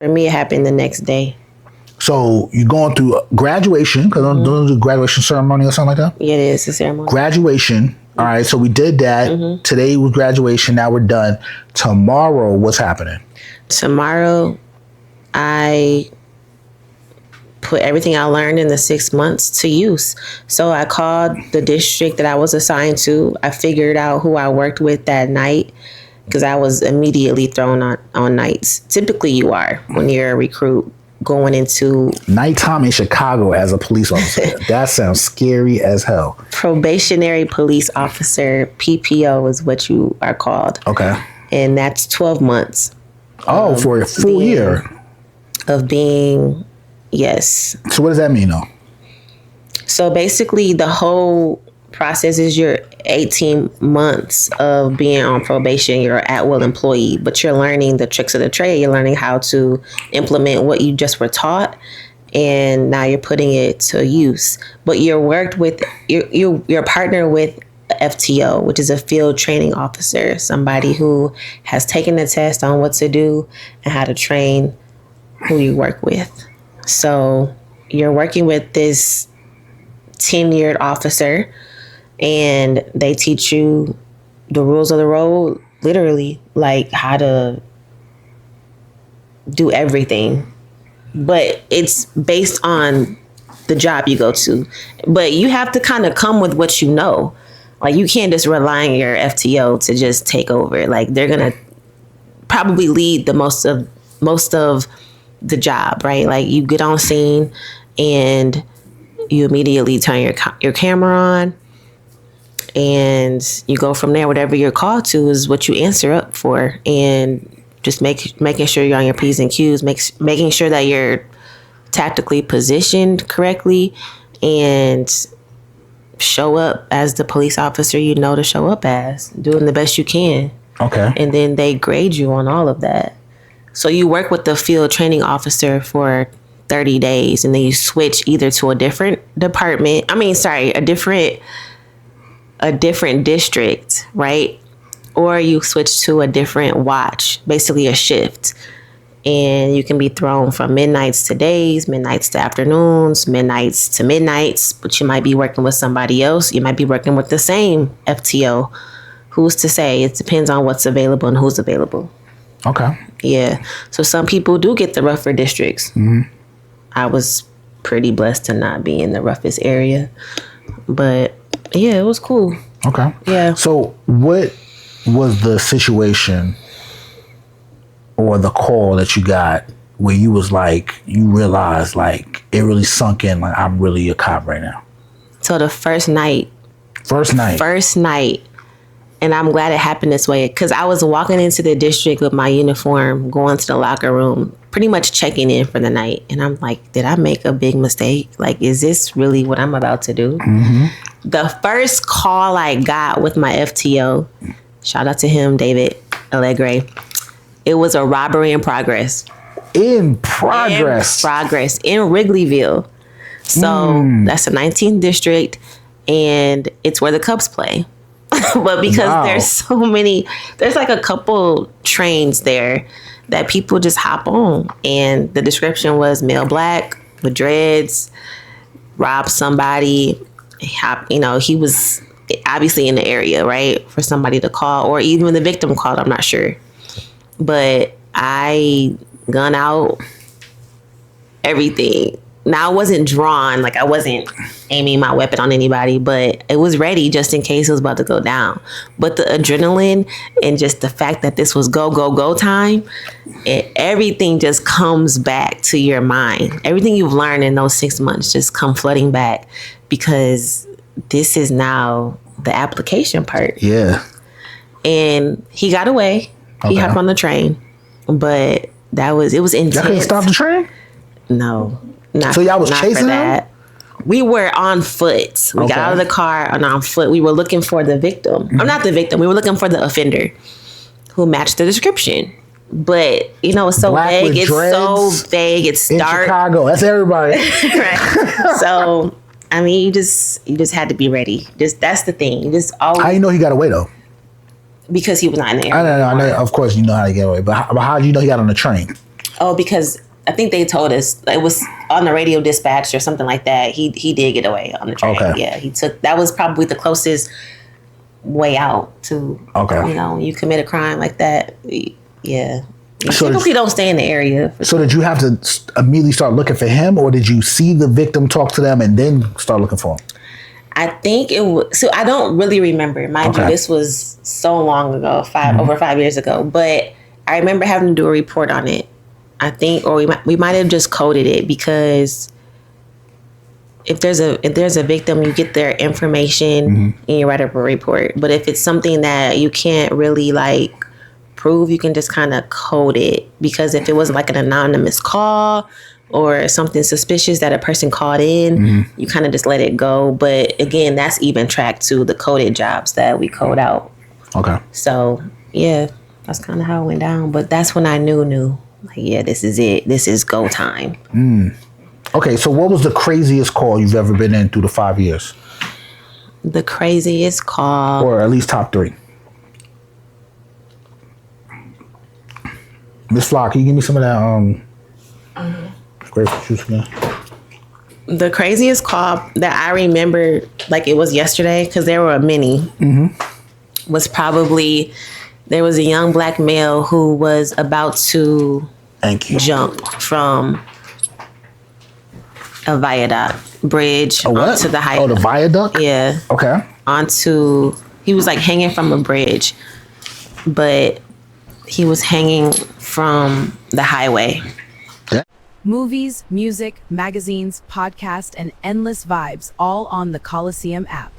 For me, it happened the next day. So you're going through graduation, because don't do graduation ceremony or something like that? Yeah, it is a ceremony. Graduation. All right, so we did that. Today was graduation. Now we're done. Tomorrow, what's happening? Tomorrow, I put everything I learned in the 6 months to use. So I called the district that I was assigned to. I figured out who I worked with that night because I was immediately thrown on nights. Typically, you are when you're a recruit going into nighttime in Chicago as a police officer. That sounds scary as hell. Probationary police officer, PPO is what you are called. Okay. And that's 12 months. Oh, for a full year of being, yes. So what does that mean though? So basically the whole process is your 18 months of being on probation. You're an at-will employee, but you're learning the tricks of the trade. You're learning how to implement what you just were taught, and now you're putting it to use. But you're partnered with FTO, which is a field training officer, somebody who has taken the test on what to do and how to train who you work with. So you're working with this tenured officer, and they teach you the rules of the road, literally, like how to do everything. But it's based on the job you go to. But you have to kind of come with what you know. Like, you can't just rely on your FTO to just take over. Like, they're going to probably lead the most of the job, right? Like, you get on scene and you immediately turn your camera on, and you go from there. Whatever you're called to is what you answer up for, and just making sure you're on your P's and Q's, making sure that you're tactically positioned correctly, and show up as the police officer you know to show up as, doing the best you can. Okay. And then they grade you on all of that. So you work with the field training officer for 30 days, and then you switch either to a different department. A different district, right? Or you switch to a different watch, basically a shift. And you can be thrown from midnights to days, midnights to afternoons, midnights to midnights, but you might be working with somebody else. You might be working with the same FTO. Who's to say? It depends on what's available and who's available. Okay. Yeah. So some people do get the rougher districts. I was pretty blessed to not be in the roughest area. But yeah, it was cool. Okay. Yeah. So what was the situation or the call that you got where you was like, you realized like it really sunk in, like I'm really a cop right now? So the first night. And I'm glad it happened this way, because I was walking into the district with my uniform, going to the locker room, pretty much checking in for the night. And I'm like, did I make a big mistake? Like, is this really what I'm about to do? The first call I got with my FTO, shout out to him, David Allegre, it was a robbery in progress. In Wrigleyville. So that's the 19th district, and it's where the Cubs play. But because there's so many, there's like a couple trains there that people just hop on. And the description was male black with dreads, robbed somebody. He was obviously in the area, right? For somebody to call, or even the victim called, I'm not sure. But I gun out everything. Now, I wasn't drawn, like I wasn't aiming my weapon on anybody, but it was ready just in case it was about to go down. But the adrenaline and just the fact that this was go, go, go time, everything just comes back to your mind. Everything you've learned in those 6 months just come flooding back, because this is now the application part. Yeah. And he got away. He hopped on the train, but it was intense. Y'all couldn't stop the train? No. So y'all was chasing him? We were on foot. We got out of the car and on foot. We were looking for the victim. I'm not the victim. We were looking for the offender who matched the description. But, it's so vague. It's so vague. It's dark. In Chicago. That's everybody. Right. So, I mean, you just had to be ready. That's the thing. You just always. How you know he got away, though? Because he was not in there. I know. Of course, you know how to get away. But how did you know he got on the train? Oh, because I think they told us it was on the radio dispatch or something like that. He did get away on the train. Okay. Yeah, he took. That was probably the closest way out to. Okay. You know, when you commit a crime like that. Yeah. You So typically don't stay in the area. So did you have to immediately start looking for him, or did you see the victim, talk to them, and then start looking for him? I think it was. So I don't really remember. Mind you, this was so long ago, over 5 years ago. But I remember having to do a report on it. I think, or we might have just coded it, because if there's a victim, you get their information and you write up a report. But if it's something that you can't really like prove, you can just kind of code it, because if it wasn't like an anonymous call or something suspicious that a person called in, you kind of just let it go. But again, that's even tracked to the coded jobs that we code out. Okay. So yeah, that's kind of how it went down. But that's when I knew like, yeah, this is it. This is go time. Okay, so what was the craziest call you've ever been in through the 5 years? The craziest call, or at least top 3. Miss Flock, can you give me some of that grapefruit juice again? The craziest call that I remember, like it was yesterday, because there were many, was probably, there was a young black male who was about to jump from a viaduct bridge onto the highway. Oh, the viaduct? Yeah. Okay. He was like hanging from a bridge, but he was hanging from the highway. Yeah. Movies, music, magazines, podcasts, and endless vibes, all on the Coliseum app.